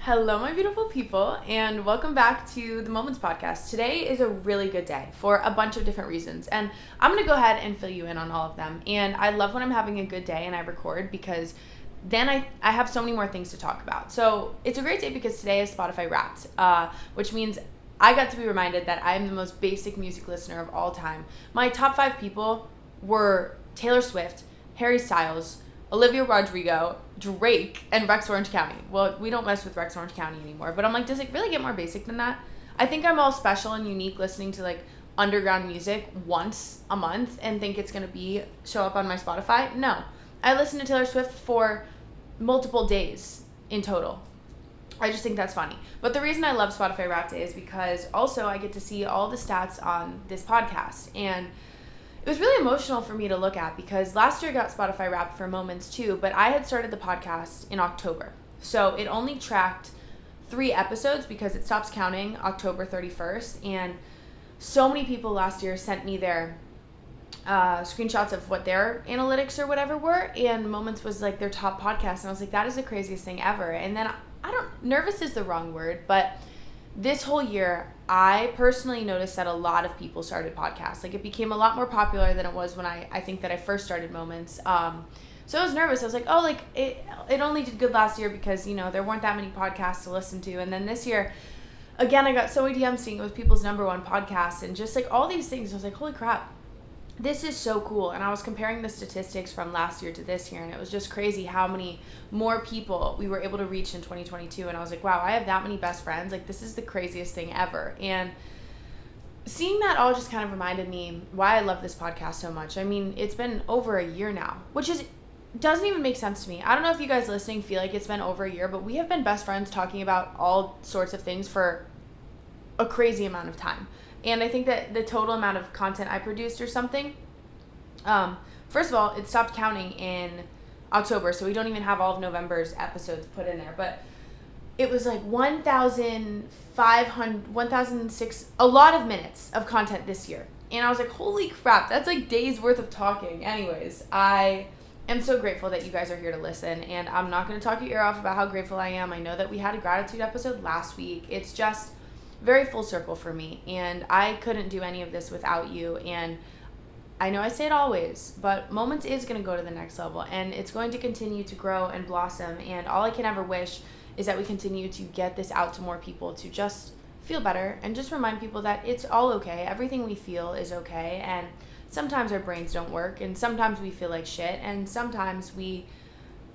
Hello, my beautiful people, and welcome back to the Moments Podcast. Today is a really good day for a bunch of different reasons, and I'm going to go ahead and fill you in on all of them. And I love when I'm having a good day and I record because then I have so many more things to talk about. So it's a great day because today is Spotify Wrapped, which means I got to be reminded that I am the most basic music listener of all time. My top 5 people were Taylor Swift, Harry Styles, Olivia Rodrigo, Drake, and Rex Orange County. Well, we don't mess with Rex Orange County anymore, but I'm like, does it really get more basic than that? I think I'm all special and unique listening to like underground music once a month and think it's going to show up on my Spotify. No. I listen to Taylor Swift for multiple days in total. I just think that's funny. But the reason I love Spotify Wrapped Day is because also I get to see all the stats on this podcast. And it was really emotional for me to look at because last year I got Spotify Wrapped for Moments too, but I had started the podcast in October. So it only tracked 3 episodes because it stops counting October 31st. And so many people last year sent me their screenshots of what their analytics or whatever were. And Moments was like their top podcast. And I was like, that is the craziest thing ever. And then nervous is the wrong word, but this whole year, I personally noticed that a lot of people started podcasts. Like, it became a lot more popular than it was when I think that I first started Moments. So I was nervous. I was like, oh, like, it only did good last year because, you know, there weren't that many podcasts to listen to. And then this year, again, I got so many DMs seeing it was people's number one podcast and just, like, all these things. I was like, holy crap. This is so cool. And I was comparing the statistics from last year to this year, and it was just crazy how many more people we were able to reach in 2022. And I was like, wow, I have that many best friends. Like, this is the craziest thing ever. And seeing that all just kind of reminded me why I love this podcast so much. I mean, it's been over a year now, which doesn't even make sense to me. I don't know if you guys listening feel like it's been over a year, but we have been best friends talking about all sorts of things for a crazy amount of time. And I think that the total amount of content I produced or something, first of all, it stopped counting in October, so we don't even have all of November's episodes put in there. But it was like 1,600, a lot of minutes of content this year. And I was like, holy crap, that's like days worth of talking. Anyways, I am so grateful that you guys are here to listen. And I'm not going to talk your ear off about how grateful I am. I know that we had a gratitude episode last week. It's just very full circle for me, and I couldn't do any of this without you. And I know I say it always, but Moments is going to go to the next level, and it's going to continue to grow and blossom, and all I can ever wish is that we continue to get this out to more people to just feel better and just remind people that it's all okay. Everything we feel is okay, and sometimes our brains don't work, and sometimes we feel like shit, and sometimes we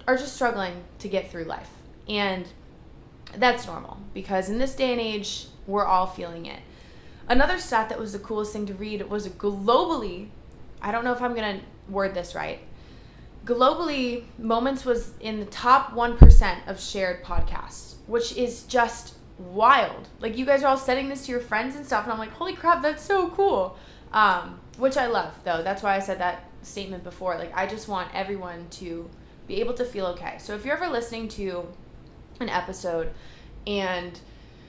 are just struggling to get through life. And that's normal, because in this day and age, we're all feeling it. Another stat that was the coolest thing to read was globally, I don't know if I'm going to word this right, globally, Moments was in the top 1% of shared podcasts, which is just wild. Like, you guys are all sending this to your friends and stuff, and I'm like, holy crap, that's so cool. Which I love, though. That's why I said that statement before. Like, I just want everyone to be able to feel okay. So if you're ever listening to an episode and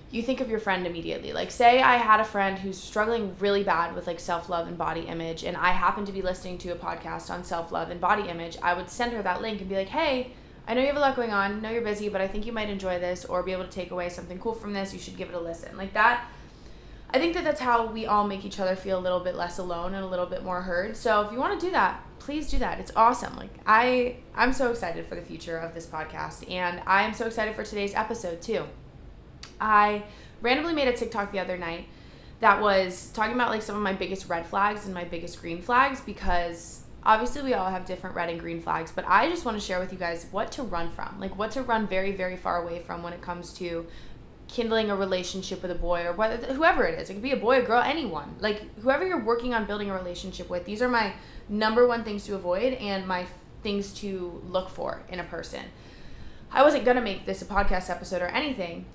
you think of your friend immediately. Like, say I had a friend who's struggling really bad with like self-love and body image, and I happen to be listening to a podcast on self-love and body image. I would send her that link and be like, hey, I know you have a lot going on, I know you're busy, but I think you might enjoy this or be able to take away something cool from this. You should give it a listen. Like that. I think that that's how we all make each other feel a little bit less alone and a little bit more heard. So if you want to do that, please do that. It's awesome. Like, I'm so excited for the future of this podcast, and I am so excited for today's episode too. I randomly made a TikTok the other night that was talking about like some of my biggest red flags and my biggest green flags, because obviously we all have different red and green flags, but I just want to share with you guys what to run from, like what to run very, very far away from when it comes to kindling a relationship with a boy, or whoever it is. It could be a boy, a girl, anyone. Like, whoever you're working on building a relationship with, these are my number one things to avoid and my things to look for in a person. I wasn't going to make this a podcast episode or anything,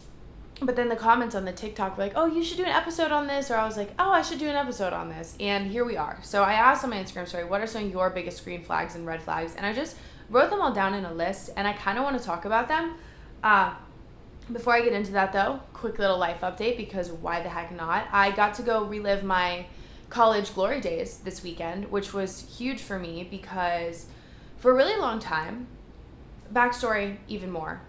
but then the comments on the TikTok were like, oh, you should do an episode on this. Or I was like, oh, I should do an episode on this. And here we are. So I asked on my Instagram story, what are some of your biggest green flags and red flags? And I just wrote them all down in a list, and I kind of want to talk about them. Before I get into that, though, quick little life update, because why the heck not? I got to go relive my college glory days this weekend, which was huge for me because for a really long time, backstory even more,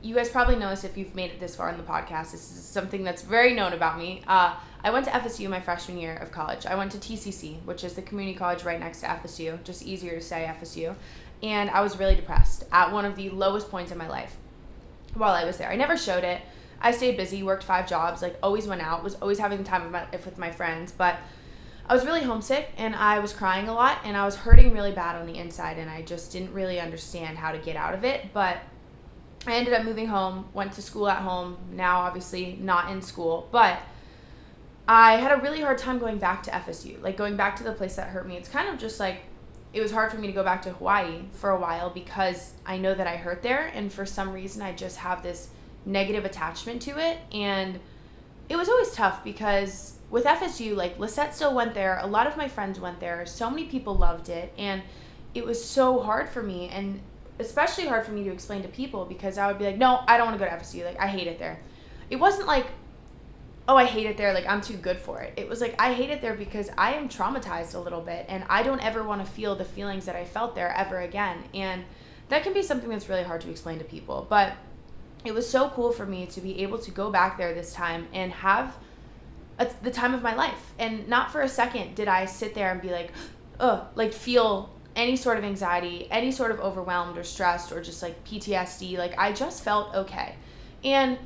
you guys probably know this if you've made it this far in the podcast. This is something that's very known about me. I went to FSU my freshman year of college. I went to TCC, which is the community college right next to FSU, just easier to say FSU. And I was really depressed at one of the lowest points in my life while I was there. I never showed it. I stayed busy, worked 5 jobs, like always went out, was always having the time of my life with my friends. But I was really homesick and I was crying a lot and I was hurting really bad on the inside and I just didn't really understand how to get out of it. But I ended up moving home, went to school at home, now obviously not in school, but I had a really hard time going back to FSU, like going back to the place that hurt me. It's kind of just like, it was hard for me to go back to Hawaii for a while because I know that I hurt there, and for some reason I just have this negative attachment to it. And it was always tough because with FSU, like Lisette still went there, a lot of my friends went there, so many people loved it, and it was so hard for me, and especially hard for me to explain to people because I would be like, no, I don't want to go to FSU, like I hate it there. It wasn't like, oh, I hate it there, like I'm too good for it. It was like, I hate it there because I am traumatized a little bit and I don't ever want to feel the feelings that I felt there ever again. And that can be something that's really hard to explain to people. But it was so cool for me to be able to go back there this time and have the time of my life. And not for a second did I sit there and be like, ugh, like feel any sort of anxiety, any sort of overwhelmed or stressed or just like PTSD. Like I just felt okay. And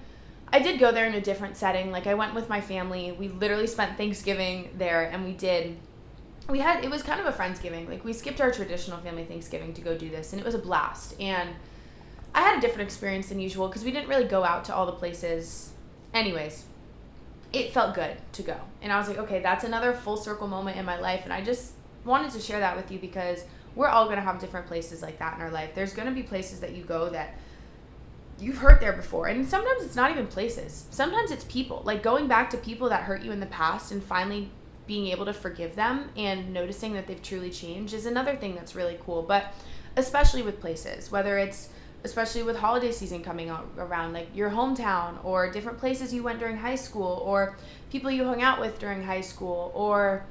I did go there in a different setting. Like I went with my family. We literally spent Thanksgiving there, and it was kind of a Friendsgiving. Like we skipped our traditional family Thanksgiving to go do this, and it was a blast. And I had a different experience than usual because we didn't really go out to all the places. Anyways, it felt good to go. And I was like, okay, that's another full circle moment in my life. And I just wanted to share that with you because we're all going to have different places like that in our life. There's going to be places that you go that you've hurt there before. And sometimes it's not even places. Sometimes it's people. Like going back to people that hurt you in the past and finally being able to forgive them and noticing that they've truly changed is another thing that's really cool. But especially with places, whether it's especially with holiday season coming around, like your hometown or different places you went during high school or people you hung out with during high school or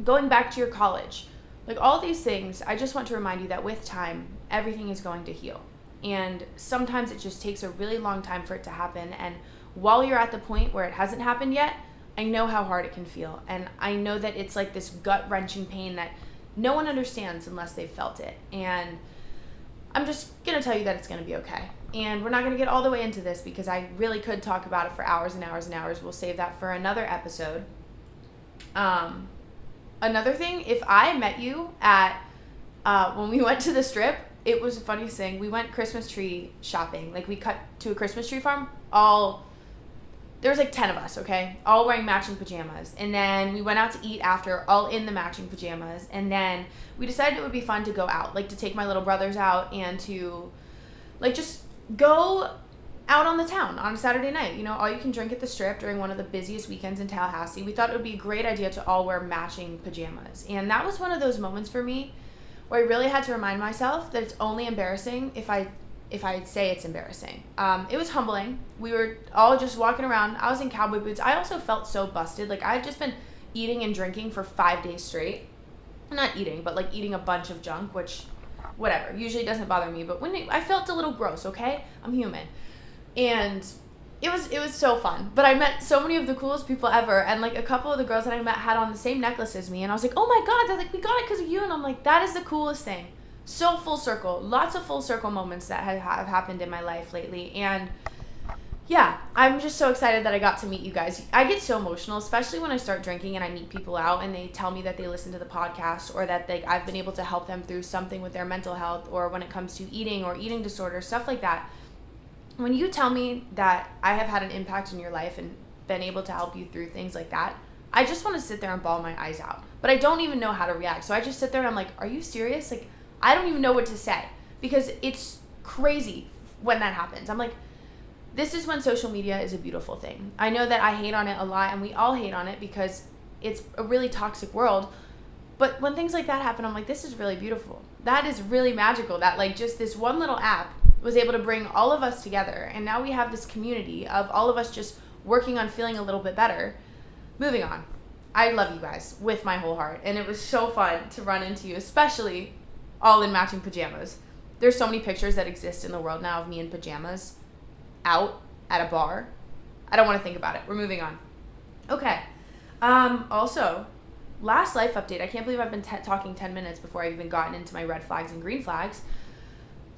going back to your college. Like all these things, I just want to remind you that with time, everything is going to heal. And sometimes it just takes a really long time for it to happen. And while you're at the point where it hasn't happened yet, I know how hard it can feel. And I know that it's like this gut-wrenching pain that no one understands unless they've felt it. And I'm just going to tell you that it's going to be okay. And we're not going to get all the way into this because I really could talk about it for hours and hours and hours. We'll save that for another episode. Another thing, if I met you at, when we went to the Strip, it was the funniest thing. We went Christmas tree shopping. Like we cut to a Christmas tree farm. There was like 10 of us, okay? All wearing matching pajamas. And then we went out to eat after, all in the matching pajamas. And then we decided it would be fun to go out, like to take my little brothers out and to like just go out on the town on a Saturday night. You know, all you can drink at the Strip during one of the busiest weekends in Tallahassee. We thought it would be a great idea to all wear matching pajamas. And that was one of those moments for me where I really had to remind myself that it's only embarrassing if I say it's embarrassing. It was humbling. We were all just walking around. I was in cowboy boots. I also felt so busted. Like I had just been eating and drinking for 5 days straight. Not eating, but like eating a bunch of junk, which whatever, usually doesn't bother me. But I felt a little gross, okay? I'm human. And it was so fun. But I met so many of the coolest people ever. And like a couple of the girls that I met had on the same necklace as me. And I was like, oh my God, they're like, we got it because of you. And I'm like, that is the coolest thing. So full circle. Lots of full circle moments that have happened in my life lately. And yeah, I'm just so excited that I got to meet you guys. I get so emotional, especially when I start drinking and I meet people out and they tell me that they listen to the podcast or that I've been able to help them through something with their mental health or when it comes to eating or eating disorders, stuff like that. When you tell me that I have had an impact in your life and been able to help you through things like that, I just want to sit there and bawl my eyes out. But I don't even know how to react. So I just sit there and I'm like, are you serious? Like, I don't even know what to say because it's crazy when that happens. I'm like, this is when social media is a beautiful thing. I know that I hate on it a lot and we all hate on it because it's a really toxic world. But when things like that happen, I'm like, this is really beautiful. That is really magical that like just this one little app was able to bring all of us together. And now we have this community of all of us just working on feeling a little bit better. Moving on. I love you guys with my whole heart. And it was so fun to run into you, especially all in matching pajamas. There's so many pictures that exist in the world now of me in pajamas. out at a bar. I don't want to think about it. We're moving on. Okay. Also, last life update. I can't believe I've been talking 10 minutes before I've even gotten into my red flags and green flags.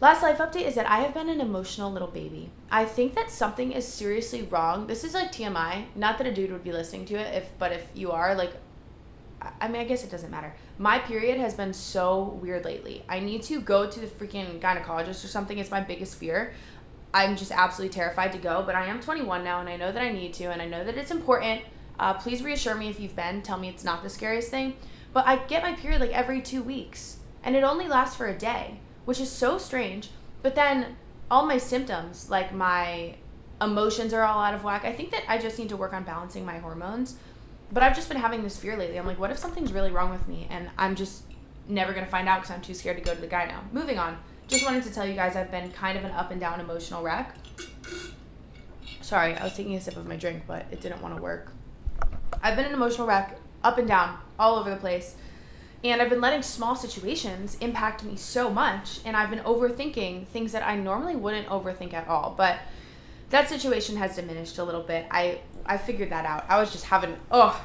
Last life update is that I have been an emotional little baby. I think that something is seriously wrong. This is like TMI. Not that a dude would be listening to it, but if you are, like, I mean, I guess it doesn't matter. My period has been so weird lately. I need to go to the freaking gynecologist or something. It's my biggest fear. I'm just absolutely terrified to go, but I am 21 now, and I know that I need to, and I know that it's important. Please reassure me if you've been. Tell me it's not the scariest thing. But I get my period like every 2 weeks, and it only lasts for a day, which is so strange. But then all my symptoms, like my emotions are all out of whack. I think that I just need to work on balancing my hormones. But I've just been having this fear lately. I'm like, what if something's really wrong with me? And I'm just never going to find out because I'm too scared to go to the guy now. Moving on. Just wanted to tell you guys I've been kind of an up and down emotional wreck. Sorry, I was taking a sip of my drink, but it didn't want to work. I've been an emotional wreck, up and down, all over the place. And I've been letting small situations impact me so much. And I've been overthinking things that I normally wouldn't overthink at all. But that situation has diminished a little bit. I figured that out. I was just having, no,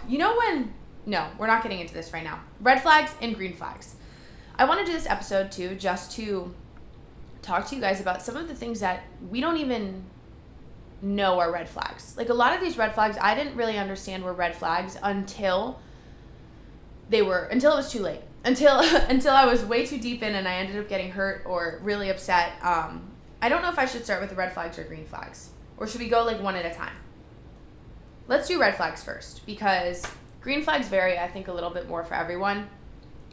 we're not getting into this right now. Red flags and green flags. I want to do this episode too, just to talk to you guys about some of the things that we don't even know are red flags. Like a lot of these red flags, I didn't really understand were red flags until it was too late. Until I was way too deep in and I ended up getting hurt or really upset. I don't know if I should start with the red flags or green flags. Or should we go like one at a time? Let's do red flags first because green flags vary, I think, a little bit more for everyone.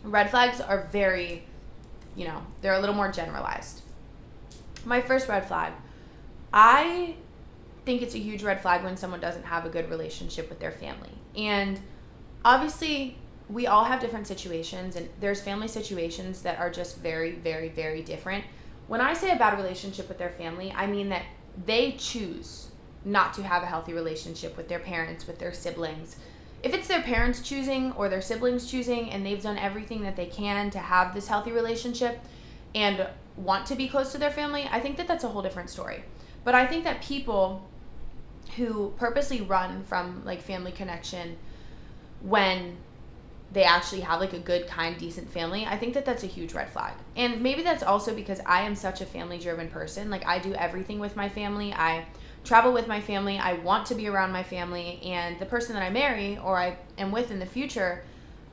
Red flags are very, they're a little more generalized. My first red flag, I think it's a huge red flag when someone doesn't have a good relationship with their family. And obviously, we all have different situations, and there's family situations that are just very, very, very different. When I say a bad relationship with their family, I mean that they choose not to have a healthy relationship with their parents, with their siblings. If it's their parents choosing or their siblings choosing and they've done everything that they can to have this healthy relationship and want to be close to their family, I think that that's a whole different story. But I think that people who purposely run from like family connection when they actually have like a good, kind, decent family, I think that that's a huge red flag. And maybe that's also because I am such a family-driven person. Like I do everything with my family. I travel with my family. I want to be around my family, and the person that I marry or I am with in the future,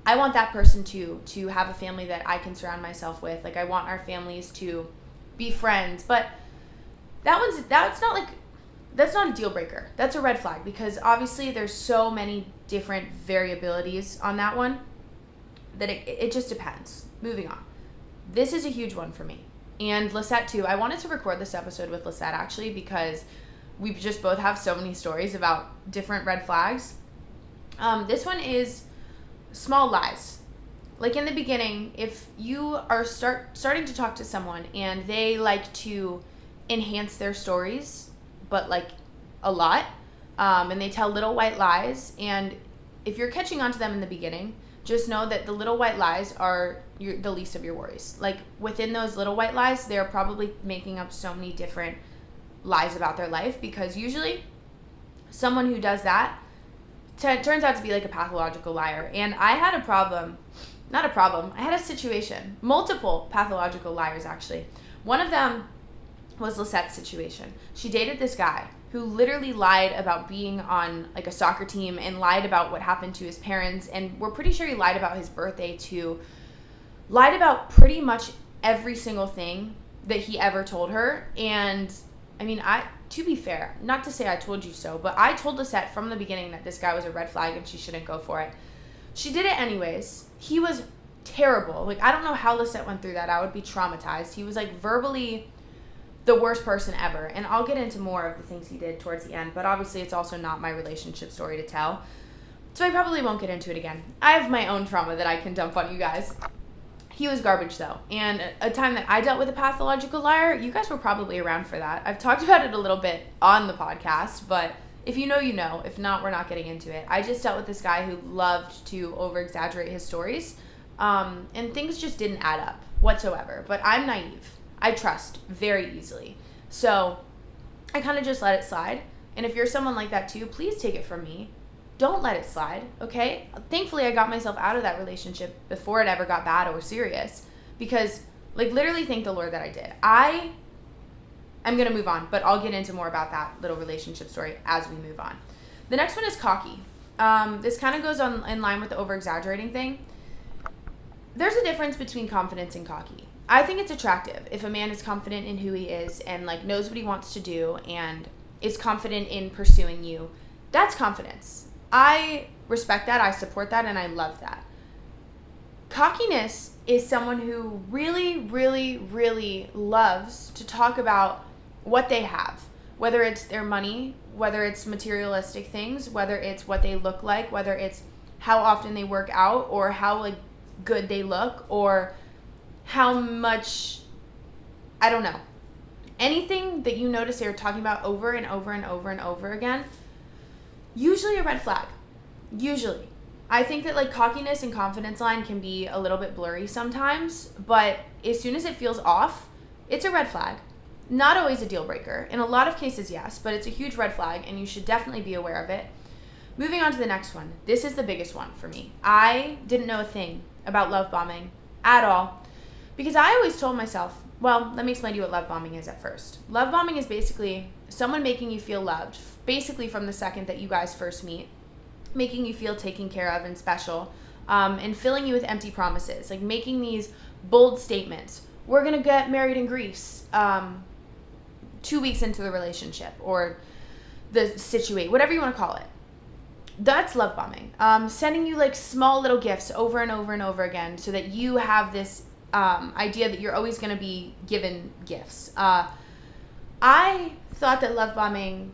I want that person to have a family that I can surround myself with. Like I want our families to be friends, but that's not a deal breaker. That's a red flag because obviously there's so many different variabilities on that one that it just depends. Moving on. This is a huge one for me. And Lisette too. I wanted to record this episode with Lisette actually because we just both have so many stories about different red flags. This one is small lies. Like in the beginning, if you are starting to talk to someone and they like to enhance their stories, but like a lot, and they tell little white lies, and if you're catching on to them in the beginning, just know that the little white lies are the least of your worries. Like within those little white lies, they're probably making up so many different lies about their life, because usually someone who does that turns out to be like a pathological liar. And I had I had a situation, multiple pathological liars actually. One of them was Lisette's situation. She dated this guy who literally lied about being on like a soccer team and lied about what happened to his parents, and we're pretty sure he lied about his birthday too. Lied about pretty much every single thing that he ever told her. And I mean, to be fair, not to say I told you so, but I told Lisette from the beginning that this guy was a red flag and she shouldn't go for it. She did it anyways. He was terrible. Like, I don't know how Lisette went through that. I would be traumatized. He was like verbally the worst person ever. And I'll get into more of the things he did towards the end, but obviously it's also not my relationship story to tell. So I probably won't get into it again. I have my own trauma that I can dump on you guys. He was garbage though. And a time that I dealt with a pathological liar, you guys were probably around for that. I've talked about it a little bit on the podcast, but if you know, you know. If not, we're not getting into it. I just dealt with this guy who loved to over-exaggerate his stories, and things just didn't add up whatsoever. But I'm naive. I trust very easily. So I kind of just let it slide. And if you're someone like that too, please take it from me. Don't let it slide, okay? Thankfully, I got myself out of that relationship before it ever got bad or serious, because literally thank the Lord that I did. I'm going to move on, but I'll get into more about that little relationship story as we move on. The next one is cocky. This kind of goes on in line with the over-exaggerating thing. There's a difference between confidence and cocky. I think it's attractive if a man is confident in who he is and knows what he wants to do and is confident in pursuing you. That's confidence. I respect that, I support that, and I love that. Cockiness is someone who really, really, really loves to talk about what they have, whether it's their money, whether it's materialistic things, whether it's what they look like, whether it's how often they work out, or how good they look, or how much, I don't know. Anything that you notice they're talking about over and over and over and over again, usually a red flag. Usually. I think that cockiness and confidence line can be a little bit blurry sometimes, but as soon as it feels off, it's a red flag. Not always a deal breaker. In a lot of cases, yes, but it's a huge red flag and you should definitely be aware of it. Moving on to the next one. This is the biggest one for me. I didn't know a thing about love bombing at all because I always told myself, well, let me explain to you what love bombing is at first. Love bombing is basically someone making you feel loved, basically from the second that you guys first meet, making you feel taken care of and special, and filling you with empty promises, making these bold statements. We're going to get married in Greece 2 weeks into the relationship or the situation, whatever you want to call it. That's love bombing. Sending you small little gifts over and over and over again so that you have this idea that you're always going to be given gifts. I thought that love bombing,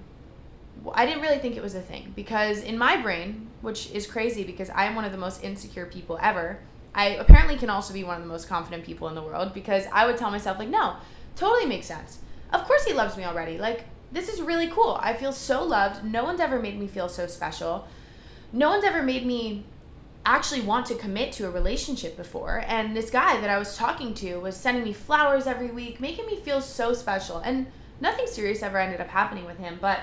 I didn't really think it was a thing because in my brain, which is crazy because I am one of the most insecure people ever, I apparently can also be one of the most confident people in the world because I would tell myself no, totally makes sense. Of course he loves me already. This is really cool. I feel so loved. No one's ever made me feel so special. No one's ever made me actually want to commit to a relationship before. And this guy that I was talking to was sending me flowers every week, making me feel so special. And nothing serious ever ended up happening with him, but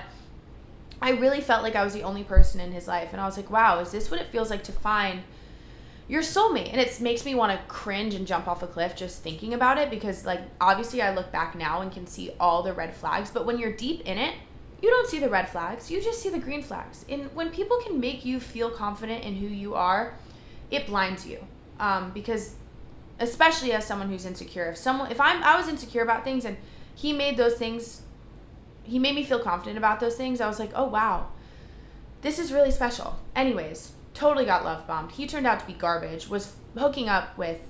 I really felt like I was the only person in his life. And I was like, wow, is this what it feels like to find your soulmate? And it makes me want to cringe and jump off a cliff just thinking about it because obviously I look back now and can see all the red flags, but when you're deep in it, you don't see the red flags, you just see the green flags. And when people can make you feel confident in who you are, it blinds you. Because especially as someone who's insecure, if I was insecure about things and he made me feel confident about those things, I was like, oh wow, this is really special. Anyways, totally got love bombed. He turned out to be garbage, was hooking up with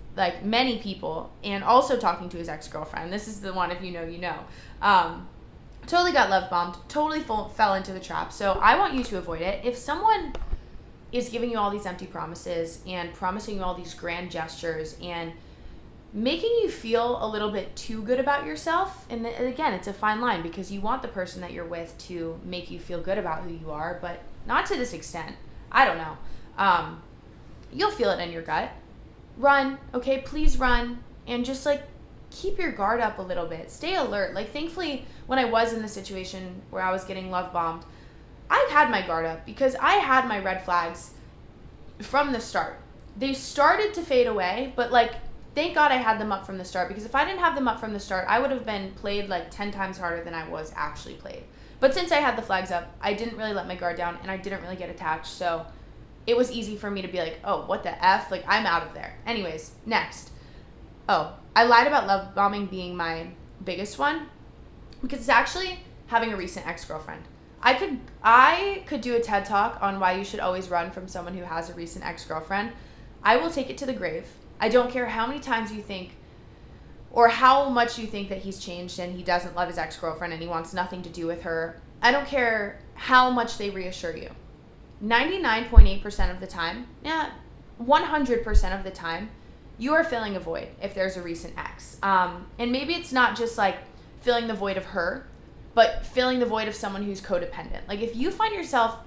many people and also talking to his ex-girlfriend. This is the one, if you know, you know. Totally got love bombed, totally fell into the trap. So I want you to avoid it. If someone is giving you all these empty promises and promising you all these grand gestures and making you feel a little bit too good about yourself, and again, it's a fine line because you want the person that you're with to make you feel good about who you are, but not to this extent. I don't know. You'll feel it in your gut. Run, okay? Please run, and just keep your guard up a little bit. Stay alert. Thankfully, when I was in the situation where I was getting love bombed, I had my guard up because I had my red flags from the start. They started to fade away, but thank God I had them up from the start because if I didn't have them up from the start, I would have been played 10 times harder than I was actually played. But since I had the flags up, I didn't really let my guard down and I didn't really get attached. So it was easy for me to be oh, what the F? I'm out of there. Anyways, next. Oh, I lied about love bombing being my biggest one because it's actually having a recent ex-girlfriend. I could do a TED Talk on why you should always run from someone who has a recent ex-girlfriend. I will take it to the grave. I don't care how many times you think or how much you think that he's changed and he doesn't love his ex-girlfriend and he wants nothing to do with her. I don't care how much they reassure you. 99.8% of the time, 100% of the time, you are filling a void if there's a recent ex. And maybe it's not just filling the void of her, but filling the void of someone who's codependent. If you find yourself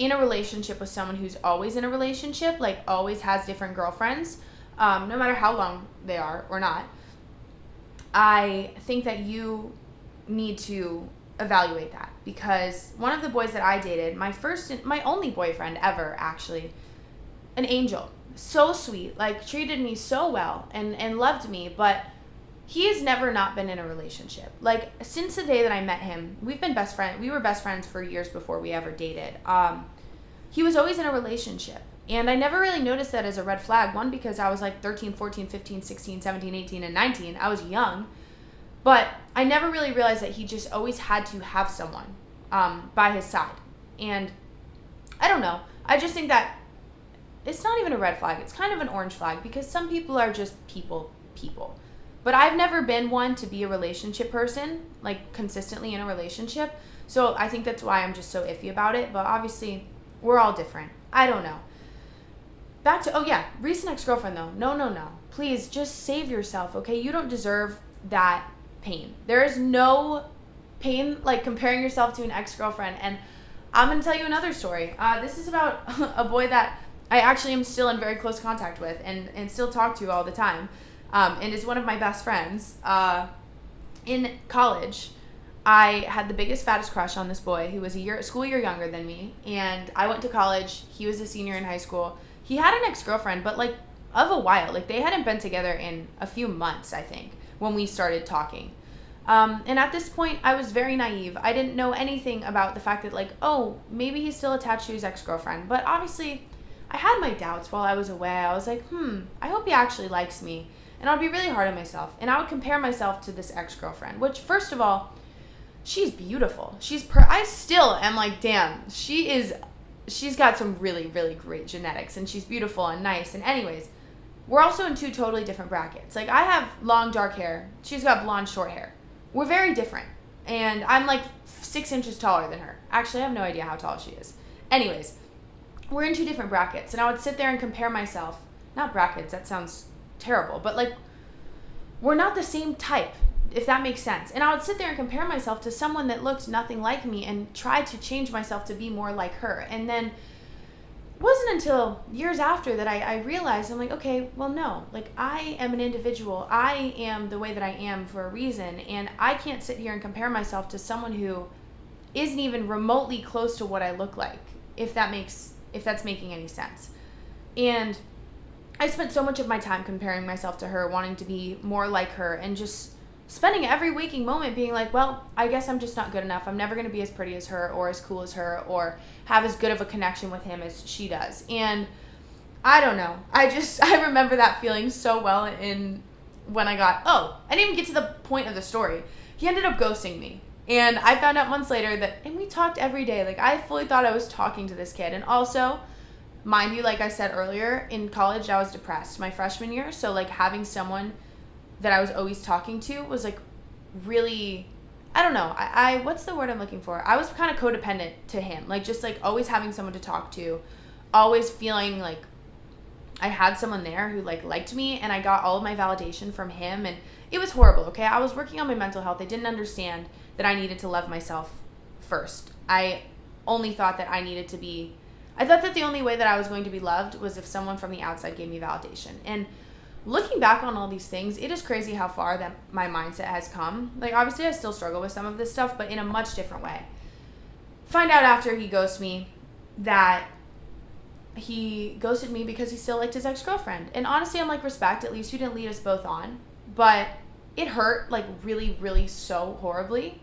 in a relationship with someone who's always in a relationship, always has different girlfriends, no matter how long they are or not, I think that you need to evaluate that, because one of the boys that I dated, my only boyfriend ever, actually, an angel, so sweet, like treated me so well and loved me, but he has never not been in a relationship. Like, since the day that I met him, we were best friends for years before we ever dated. He was always in a relationship. And I never really noticed that as a red flag. One, because I was like 13, 14, 15, 16, 17, 18, and 19. I was young. But I never really realized that he just always had to have someone by his side. And I don't know. I just think that it's not even a red flag. It's kind of an orange flag, because some people are just people. But I've never been one to be a relationship person, like consistently in a relationship. So I think that's why I'm just so iffy about it. But obviously, we're all different. I don't know. Back to, recent ex-girlfriend though. No. Please, just save yourself, okay? You don't deserve that pain. There is no pain like comparing yourself to an ex-girlfriend. And I'm going to tell you another story. This is about a boy that I actually am still in very close contact with and still talk to all the time. And is one of my best friends. In college, I had the biggest, fattest crush on this boy who was a school year younger than me. And I went to college. He was a senior in high school. He had an ex-girlfriend, but like of a while. Like, they hadn't been together in a few months, I think, when we started talking. And at this point, I was very naive. I didn't know anything about the fact that, like, oh, maybe he's still attached to his ex-girlfriend. But obviously, I had my doubts while I was away. I was like, I hope he actually likes me. And I'd be really hard on myself. And I would compare myself to this ex-girlfriend, which, first of all, she's beautiful. I still am like, damn, she's got some really, really great genetics, and she's beautiful and nice. And anyways, we're also in two totally different brackets. Like, I have long, dark hair. She's got blonde, short hair. We're very different. And I'm like 6 inches taller than her. Actually, I have no idea how tall she is. Anyways, we're in two different brackets. And I would sit there and compare myself. Not brackets, that sounds terrible. But like, we're not the same type, if that makes sense. And I would sit there and compare myself to someone that looked nothing like me and try to change myself to be more like her. And then it wasn't until years after that I realized, I'm like, okay, well, no. Like, I am an individual. I am the way that I am for a reason. And I can't sit here and compare myself to someone who isn't even remotely close to what I look like, if that's making any sense. And I spent so much of my time comparing myself to her, wanting to be more like her, and just spending every waking moment being like, well, I guess I'm just not good enough. I'm never going to be as pretty as her, or as cool as her, or have as good of a connection with him as she does. And I don't know. I remember that feeling so well when I didn't even get to the point of the story. He ended up ghosting me. And I found out months later and we talked every day. Like, I fully thought I was talking to this kid. And also, mind you, like I said earlier, in college, I was depressed my freshman year. So, like, having someone that I was always talking to was, like, really, I don't know. I what's the word I'm looking for? I was kind of codependent to him. Like, just, like, always having someone to talk to. Always feeling like I had someone there who, like, liked me. And I got all of my validation from him. And it was horrible, okay? I was working on my mental health. I didn't understand that I needed to love myself first. I only thought that I thought that the only way that I was going to be loved was if someone from the outside gave me validation. And looking back on all these things, it is crazy how far that my mindset has come. Like, obviously, I still struggle with some of this stuff, but in a much different way. Find out after he ghosted me that he ghosted me because he still liked his ex-girlfriend. And honestly, I'm like, respect. At least you didn't lead us both on. But it hurt, like, really, really so horribly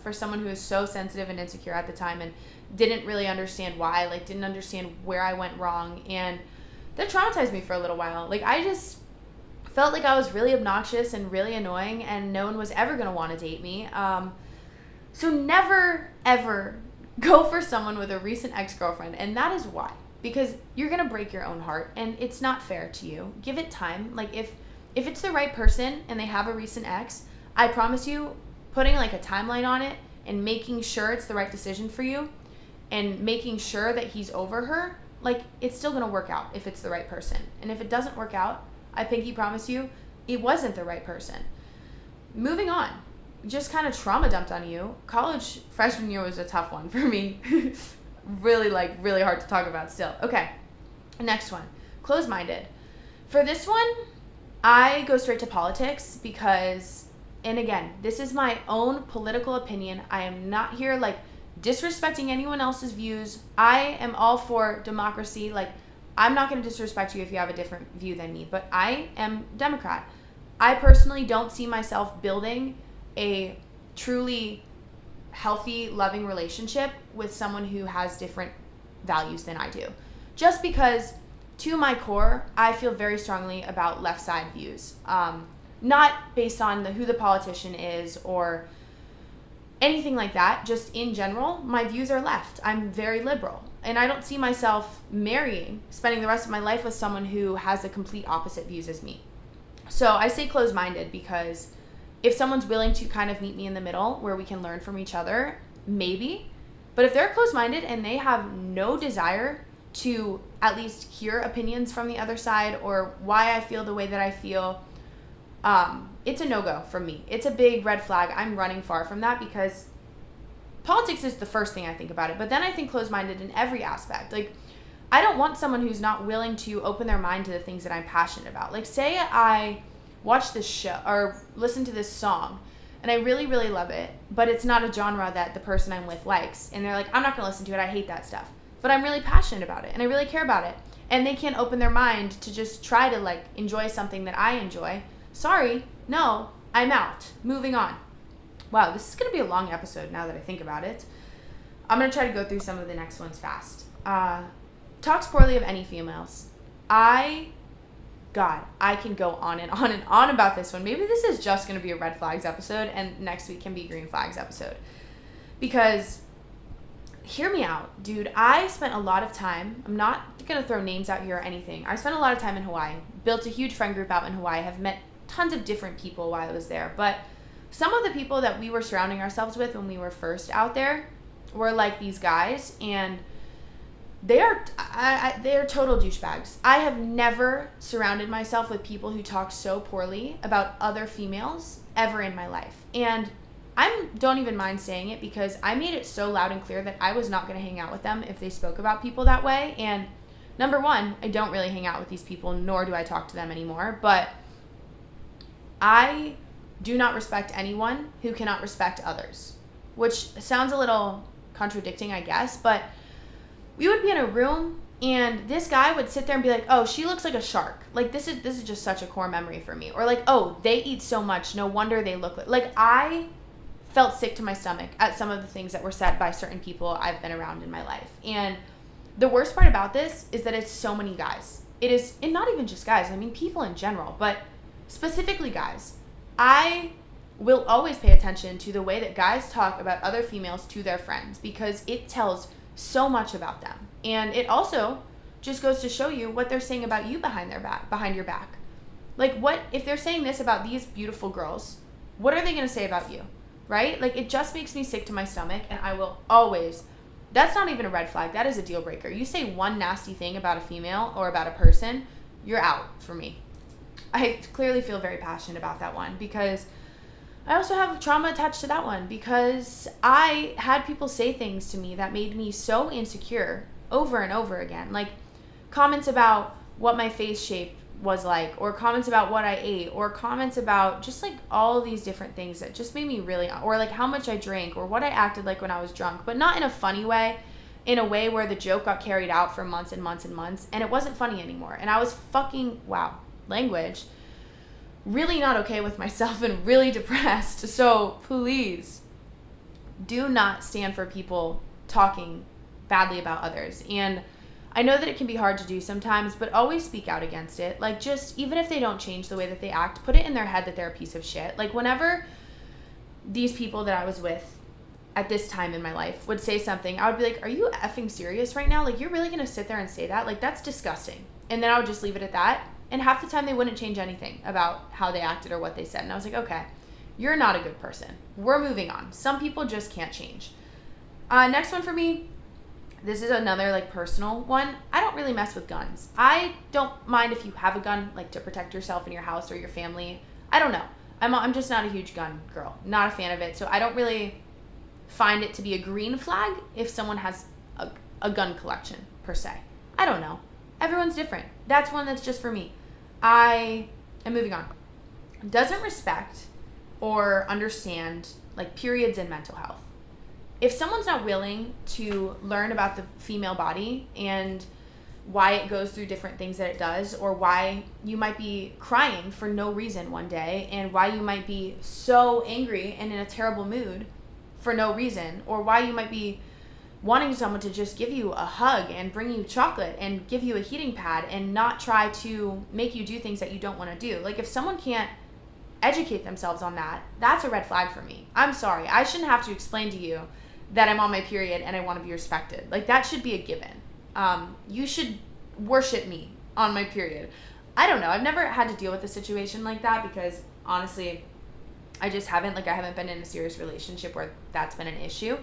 for someone who was so sensitive and insecure at the time and didn't really understand why, like, didn't understand where I went wrong. And that traumatized me for a little while. Like, I just felt like I was really obnoxious and really annoying, and no one was ever going to want to date me. So never, ever go for someone with a recent ex-girlfriend. And that is why. Because you're going to break your own heart, and it's not fair to you. Give it time. Like, if it's the right person and they have a recent ex, I promise you, putting, like, a timeline on it and making sure it's the right decision for you and making sure that he's over her, like, it's still going to work out if it's the right person. And if it doesn't work out, I pinky promise you, it wasn't the right person. Moving on. Just kind of trauma dumped on you. College freshman year was a tough one for me. Really hard to talk about still. Okay, next one. Close-minded. For this one, I go straight to politics because and again, this is my own political opinion. I am not here like disrespecting anyone else's views. I am all for democracy. Like, I'm not going to disrespect you if you have a different view than me, but I am Democrat. I personally don't see myself building a truly healthy, loving relationship with someone who has different values than I do. Just because, to my core, I feel very strongly about left side views. Not based on who the politician is or anything like that. Just in general, my views are left. I'm very liberal. And I don't see myself spending the rest of my life with someone who has the complete opposite views as me. So I say closed-minded because if someone's willing to kind of meet me in the middle where we can learn from each other, maybe. But if they're closed-minded and they have no desire to at least hear opinions from the other side or why I feel the way that I feel, it's a no-go from me. It's a big red flag. I'm running far from that because politics is the first thing I think about it. But then I think closed-minded in every aspect. Like, I don't want someone who's not willing to open their mind to the things that I'm passionate about. Like, say I watch this show or listen to this song and I really, really love it, but it's not a genre that the person I'm with likes. And they're like, I'm not going to listen to it. I hate that stuff. But I'm really passionate about it and I really care about it. And they can't open their mind to just try to like enjoy something that I enjoy. Sorry, no, I'm out. Moving on. Wow, this is going to be a long episode now that I think about it. I'm going to try to go through some of the next ones fast. Talks poorly of any females. I can go on and on and on about this one. Maybe this is just going to be a red flags episode and next week can be green flags episode. Because, hear me out, dude. I spent a lot of time, I'm not going to throw names out here or anything. I spent a lot of time in Hawaii. Built a huge friend group out in Hawaii. Have met tons of different people while I was there. But some of the people that we were surrounding ourselves with when we were first out there were like these guys, and they are total douchebags. I have never surrounded myself with people who talk so poorly about other females ever in my life. And I don't even mind saying it because I made it so loud and clear that I was not going to hang out with them if they spoke about people that way. And number one, I don't really hang out with these people, nor do I talk to them anymore. But I do not respect anyone who cannot respect others, which sounds a little contradicting, I guess, but we would be in a room and this guy would sit there and be like, oh, she looks like a shark. Like, this is just such a core memory for me. Or like, oh, they eat so much, no wonder they look like I felt sick to my stomach at some of the things that were said by certain people I've been around in my life. And the worst part about this is that it's so many guys. It is, and not even just guys, I mean people in general, but specifically guys. I will always pay attention to the way that guys talk about other females to their friends because it tells so much about them. And it also just goes to show you what they're saying about you behind your back. Like, what if they're saying this about these beautiful girls, what are they going to say about you? Right? Like, it just makes me sick to my stomach, and I will always, that's not even a red flag, that is a deal breaker. You say one nasty thing about a female or about a person, you're out for me. I clearly feel very passionate about that one because I also have trauma attached to that one because I had people say things to me that made me so insecure over and over again. Like comments about what my face shape was like, or comments about what I ate, or comments about just like all these different things that just made me really, or like how much I drank or what I acted like when I was drunk, but not in a funny way, in a way where the joke got carried out for months and months and months and it wasn't funny anymore. And I was language, really not okay with myself and really depressed. So please do not stand for people talking badly about others. And I know that it can be hard to do sometimes, but always speak out against it. Like, just even if they don't change the way that they act, put it in their head that they're a piece of shit. Like, whenever these people that I was with at this time in my life would say something, I would be like, are you effing serious right now? Like, you're really going to sit there and say that? Like, that's disgusting. And then I would just leave it at that. And half the time they wouldn't change anything about how they acted or what they said. And I was like, okay, you're not a good person. We're moving on. Some people just can't change. Next one for me, this is another like personal one. I don't really mess with guns. I don't mind if you have a gun, like to protect yourself in your house or your family. I don't know. I'm just not a huge gun girl. Not a fan of it. So I don't really find it to be a green flag if someone has a gun collection per se. I don't know. Everyone's different. That's one that's just for me. I am moving on. Doesn't respect or understand like periods and mental health. If someone's not willing to learn about the female body and why it goes through different things that it does, or why you might be crying for no reason one day, and why you might be so angry and in a terrible mood for no reason, or why you might be wanting someone to just give you a hug and bring you chocolate and give you a heating pad and not try to make you do things that you don't want to do. Like, if someone can't educate themselves on that, that's a red flag for me. I'm sorry. I shouldn't have to explain to you that I'm on my period and I want to be respected. Like, that should be a given. You should worship me on my period. I don't know. I've never had to deal with a situation like that because, honestly, I just haven't. Like, I haven't been in a serious relationship where that's been an issue.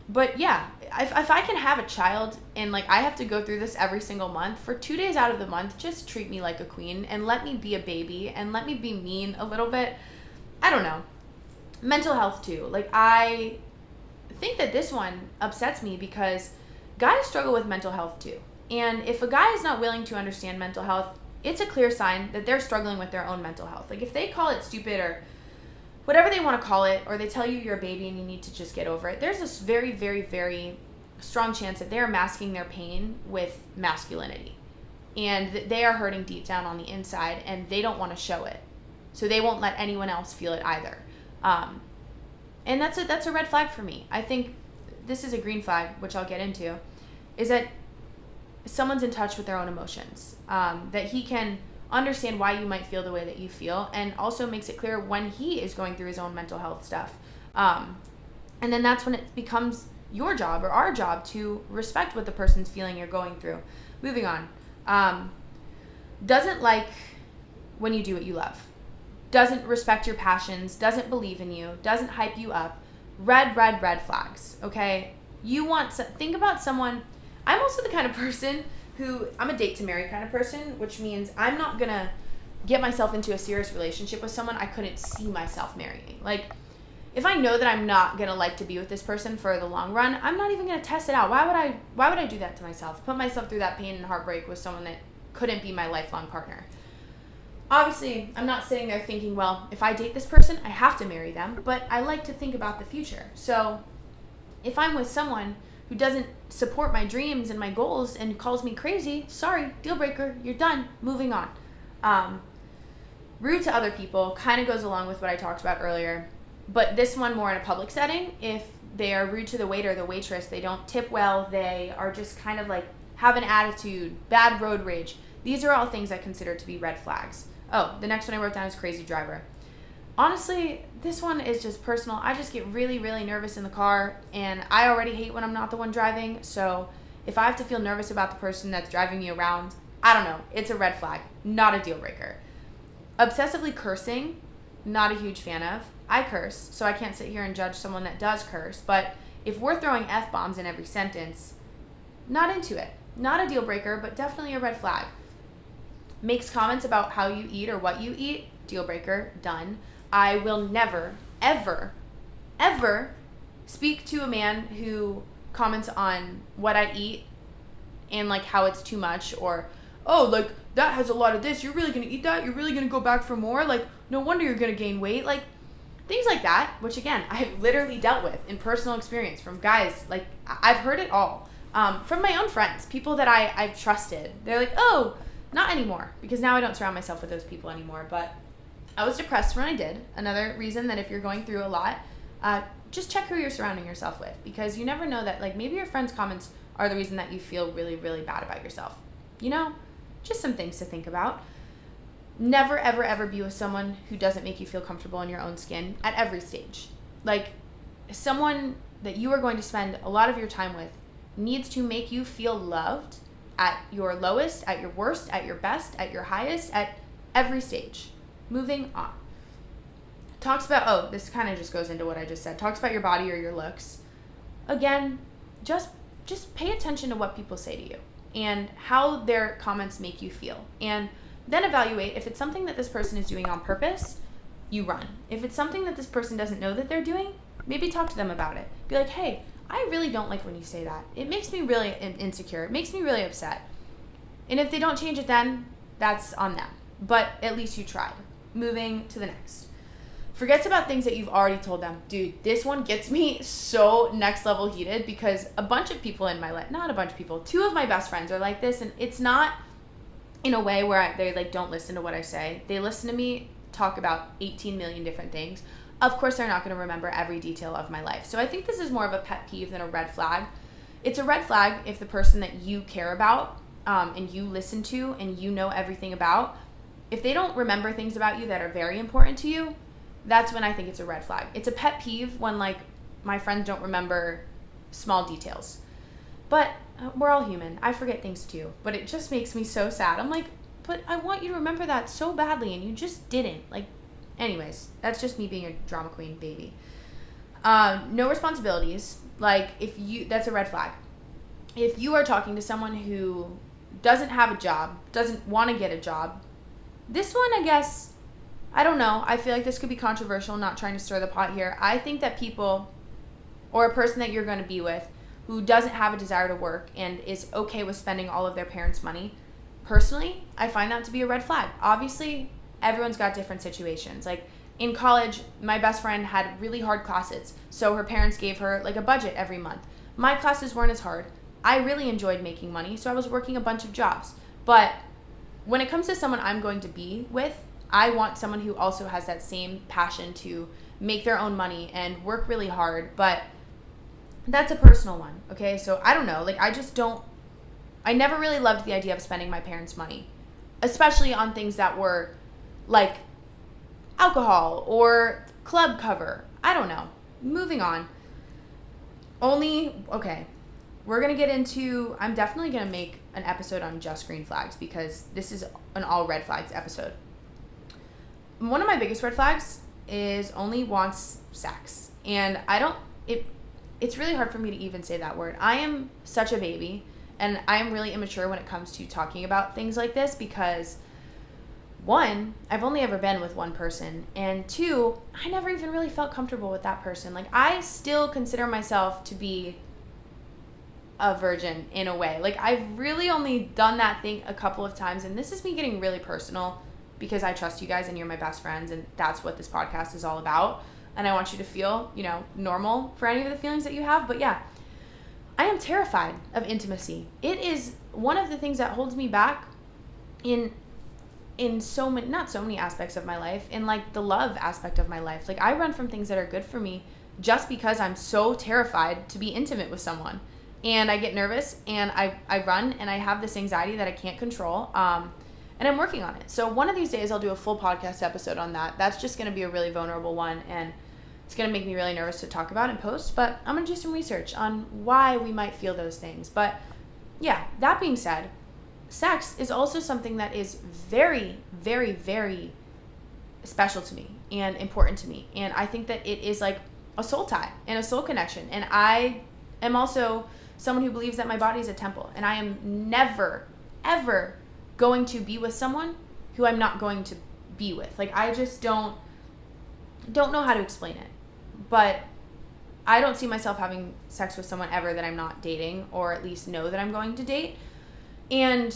But yeah, if I can have a child and like I have to go through this every single month, for 2 days out of the month, just treat me like a queen and let me be a baby and let me be mean a little bit. I don't know. Mental health too. Like, I think that this one upsets me because guys struggle with mental health too. And if a guy is not willing to understand mental health, it's a clear sign that they're struggling with their own mental health. Like, if they call it stupid or whatever they want to call it, or they tell you you're a baby and you need to just get over it, there's this very, very, very strong chance that they're masking their pain with masculinity. And that they are hurting deep down on the inside and they don't want to show it. So they won't let anyone else feel it either. And that's a red flag for me. I think this is a green flag, which I'll get into, is that someone's in touch with their own emotions. That he can understand why you might feel the way that you feel, and also makes it clear when he is going through his own mental health stuff. And then that's when it becomes your job or our job to respect what the person's feeling or going through. Moving on. Doesn't like when you do what you love. Doesn't respect your passions, doesn't believe in you, doesn't hype you up. Red flags, okay? Think about someone. I'm also the kind of person who, I'm a date to marry kind of person, which means I'm not gonna get myself into a serious relationship with someone I couldn't see myself marrying. Like, if I know that I'm not gonna like to be with this person for the long run, I'm not even gonna test it out. Why would I do that to myself? Put myself through that pain and heartbreak with someone that couldn't be my lifelong partner. Obviously, I'm not sitting there thinking, well, if I date this person, I have to marry them, but I like to think about the future. So if I'm with someone who doesn't support my dreams and my goals and calls me crazy, sorry, deal breaker, you're done, moving on. Rude to other people kind of goes along with what I talked about earlier, but this one more in a public setting. If they are rude to the waiter, the waitress, they don't tip well, they are just kind of like have an attitude, bad road rage. These are all things I consider to be red flags. Oh, the next one I wrote down is crazy driver. Honestly, this one is just personal. I just get really, really nervous in the car, and I already hate when I'm not the one driving. So if I have to feel nervous about the person that's driving me around, I don't know. It's a red flag, not a deal breaker. Obsessively cursing, not a huge fan of. I curse, so I can't sit here and judge someone that does curse. But if we're throwing F-bombs in every sentence, not into it. Not a deal breaker, but definitely a red flag. Makes comments about how you eat or what you eat, deal breaker, done. I will never, ever, ever speak to a man who comments on what I eat and like how it's too much, or, oh, like that has a lot of this. You're really going to eat that? You're really going to go back for more? Like, no wonder you're going to gain weight. Like, things like that, which again, I've literally dealt with in personal experience from guys. Like, I've heard it all. From my own friends, people that I've trusted. They're like, oh, not anymore, because now I don't surround myself with those people anymore. But I was depressed when I did. Another reason that if you're going through a lot, just check who you're surrounding yourself with, because you never know that like maybe your friends' comments are the reason that you feel really, really bad about yourself. You know, just some things to think about. Never, ever, ever be with someone who doesn't make you feel comfortable in your own skin at every stage. Like, someone that you are going to spend a lot of your time with needs to make you feel loved at your lowest, at your worst, at your best, at your highest, at every stage. Moving on. Talks about, this kind of just goes into what I just said. Talks about your body or your looks. Again, just pay attention to what people say to you and how their comments make you feel. And then evaluate if it's something that this person is doing on purpose, you run. If it's something that this person doesn't know that they're doing, maybe talk to them about it. Be like, hey, I really don't like when you say that. It makes me really insecure. It makes me really upset. And if they don't change it then, that's on them. But at least you tried. Moving to the next. Forgets about things that you've already told them. Dude, this one gets me so next level heated because a bunch of people in my life, not a bunch of people, 2 of my best friends are like this, and it's not in a way where they like don't listen to what I say. They listen to me talk about 18 million different things. Of course, they're not going to remember every detail of my life. So I think this is more of a pet peeve than a red flag. It's a red flag if the person that you care about and you listen to and you know everything about, if they don't remember things about you that are very important to you, that's when I think it's a red flag. It's a pet peeve when, like, my friends don't remember small details. But we're all human. I forget things too. But it just makes me so sad. I'm like, but I want you to remember that so badly, and you just didn't. Like, anyways, that's just me being a drama queen baby. No responsibilities. Like, that's a red flag. If you are talking to someone who doesn't have a job, doesn't want to get a job, this one, I guess, I don't know. I feel like this could be controversial, not trying to stir the pot here. I think that people, or a person that you're going to be with, who doesn't have a desire to work and is okay with spending all of their parents' money, personally, I find that to be a red flag. Obviously, everyone's got different situations. Like, in college, my best friend had really hard classes, so her parents gave her, like, a budget every month. My classes weren't as hard. I really enjoyed making money, so I was working a bunch of jobs. But when it comes to someone I'm going to be with, I want someone who also has that same passion to make their own money and work really hard. But that's a personal one, okay? So I don't know. Like, I never really loved the idea of spending my parents' money, especially on things that were like alcohol or club cover. I don't know. Moving on. We're going to get into, I'm definitely going to make an episode on just green flags because this is an all red flags episode. One of my biggest red flags is only wants sex. And it's really hard for me to even say that word. I am such a baby, and I am really immature when it comes to talking about things like this because, 1, I've only ever been with one person, and 2, I never even really felt comfortable with that person. Like, I still consider myself to be a virgin in a way. Like, I've really only done that thing a couple of times, and this is me getting really personal because I trust you guys and you're my best friends, and that's what this podcast is all about. And I want you to feel, normal for any of the feelings that you have. But yeah, I am terrified of intimacy. It is one of the things that holds me back in so many, not so many aspects of my life, in like the love aspect of my life. Like, I run from things that are good for me just because I'm so terrified to be intimate with someone. And I get nervous and I run and I have this anxiety that I can't control. And I'm working on it. So one of these days I'll do a full podcast episode on that. That's just going to be a really vulnerable one, and it's going to make me really nervous to talk about and post, but I'm going to do some research on why we might feel those things. But yeah, that being said, sex is also something that is very, very, very special to me and important to me. And I think that it is like a soul tie and a soul connection. And I am also someone who believes that my body is a temple, and I am never, ever going to be with someone who I'm not going to be with. Like, I just don't know how to explain it. But I don't see myself having sex with someone ever that I'm not dating, or at least know that I'm going to date. And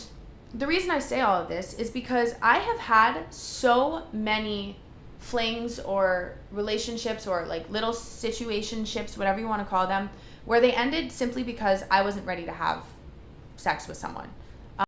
the reason I say all of this is because I have had so many flings or relationships or like little situationships, whatever you want to call them, where they ended simply because I wasn't ready to have sex with someone.